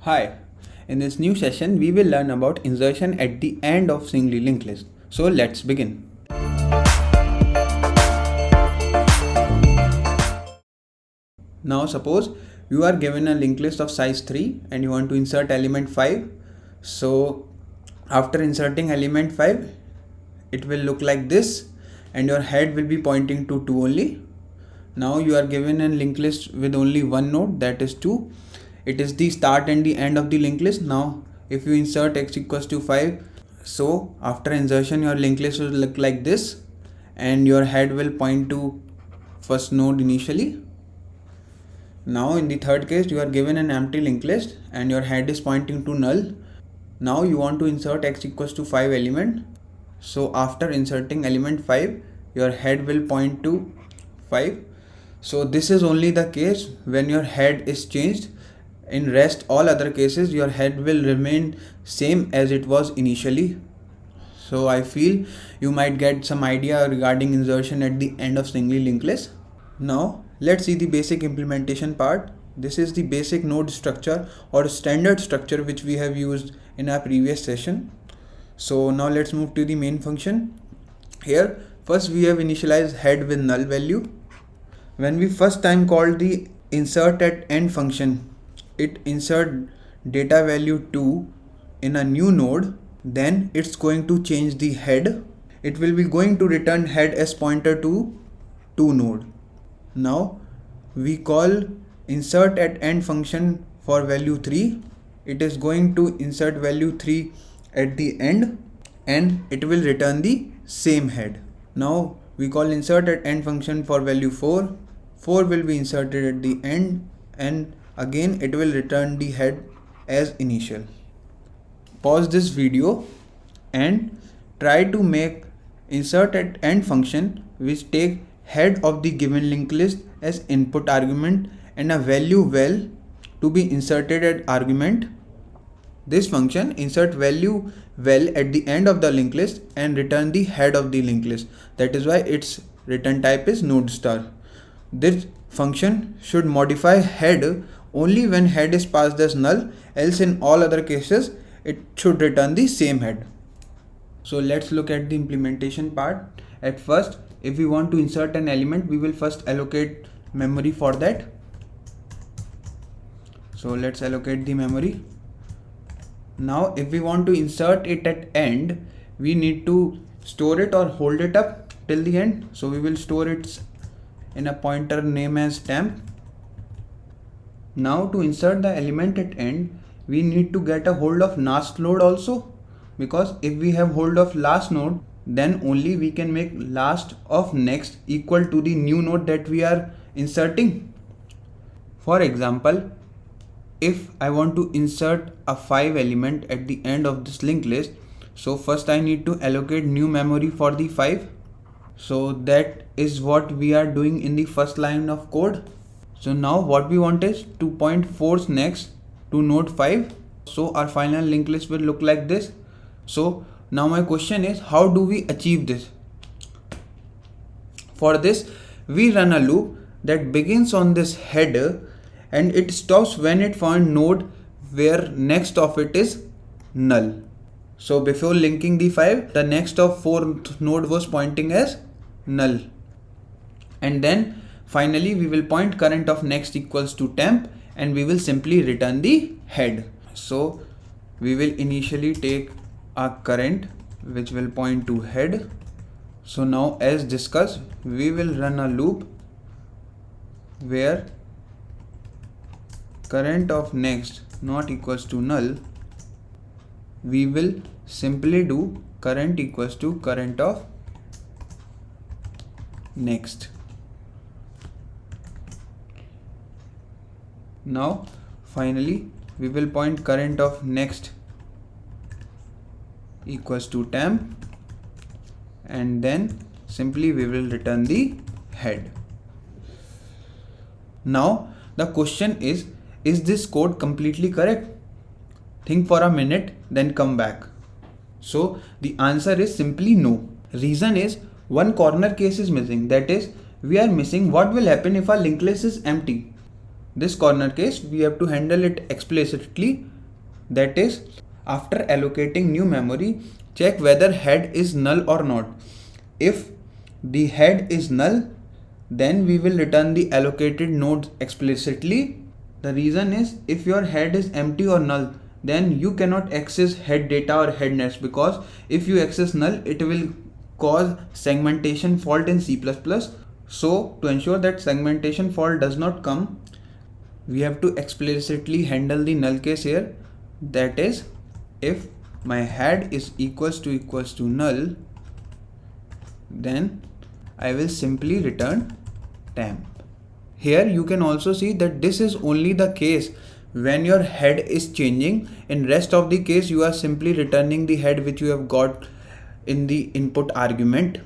Hi, in this new session we will learn about insertion at the end of singly linked list. So let's begin. Now suppose you are given a linked list of size 3 and you want to insert element 5. So after inserting element 5, it will look like this and your head will be pointing to 2 only. Now you are given a linked list with only one node, that is 2. It is the start and the end of the linked list. Now if you insert x equals to 5, so after insertion your linked list will look like this and your head will point to first node initially. Now in the third case you are given an empty linked list and your head is pointing to null. Now you want to insert x equals to 5 element. So after inserting element 5, your head will point to 5. So this is only the case when your head is changed. In rest all other cases your head will remain same as it was initially. So I feel you might get some idea regarding insertion at the end of singly linked list. Now let's see the basic implementation part. This is the basic node structure or standard structure which we have used in our previous session. So now let's move to the main function. Here first we have initialized head with null value. When we first time called the insert at end function, it insert data value 2 in a new node, then it's going to change the head. It will be going to return head as pointer to 2 node. Now we call insert at end function for value 3. It is going to insert value 3 at the end and it will return the same head. Now we call insert at end function for value 4. 4 will be inserted at the end and again it will return the head as initial. Pause this video and try to make insert at end function which take head of the given linked list as input argument and a value val to be inserted at argument. This function insert value val at the end of the linked list and return the head of the linked list. That is why its return type is node star. This function should modify head only when head is passed as null, else in all other cases it should return the same head. So let's look at the implementation part. At first, if we want to insert an element, we will first allocate memory for that. So let's allocate the memory. Now if we want to insert it at end, we need to store it or hold it up till the end. So we will store it in a pointer name as temp. Now to insert the element at end, we need to get a hold of last node also, because if we have hold of last node, then only we can make last of next equal to the new node that we are inserting. For example, if I want to insert a 5 element at the end of this linked list, so first I need to allocate new memory for the 5. So that is what we are doing in the first line of code. So now what we want is to point force next to node 5. So our final linked list will look like this. So now my question is, how do we achieve this? For this we run a loop that begins on this header and it stops when it found node where next of it is null. So before linking the 5, the next of 4th node was pointing as null. And then finally we will point current of next equals to temp and we will simply return the head. So we will initially take a current which will point to head. So now as discussed, we will run a loop where current of next not equals to null. We will simply do current equals to current of next. Now finally we will point current of next equals to temp and then simply we will return the head. Now the question is this code completely correct? Think for a minute, then come back. So the answer is simply no. Reason is one corner case is missing, that is we are missing what will happen if our linked list is empty. This corner case we have to handle it explicitly That is, after allocating new memory, check whether head is null or not. If the head is null, then we will return the allocated node explicitly. The reason is, if your head is empty or null, then you cannot access head data or head nets, because if you access null, it will cause segmentation fault in C++. So to ensure that segmentation fault does not come, we have to explicitly handle the null case here. That is, if my head is equals to null, then I will simply return temp. Here you can also see that this is only the case when your head is changing. In rest of the case, you are simply returning the head which you have got in the input argument.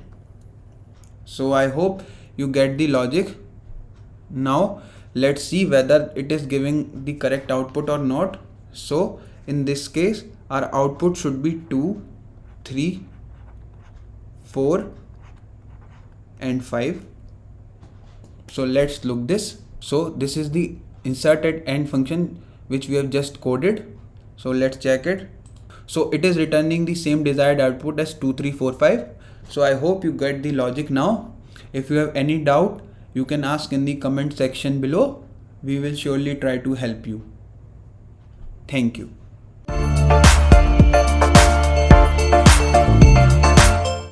So I hope you get the logic. Now let's see whether it is giving the correct output or not. So in this case, our output should be 2, 3, 4 and 5. So let's look this. So this is the insert@end function which we have just coded. So let's check it. So it is returning the same desired output as 2, 3, 4, 5. So I hope you get the logic now. If you have any doubt, you can ask in the comment section below. We will surely try to help you. Thank you.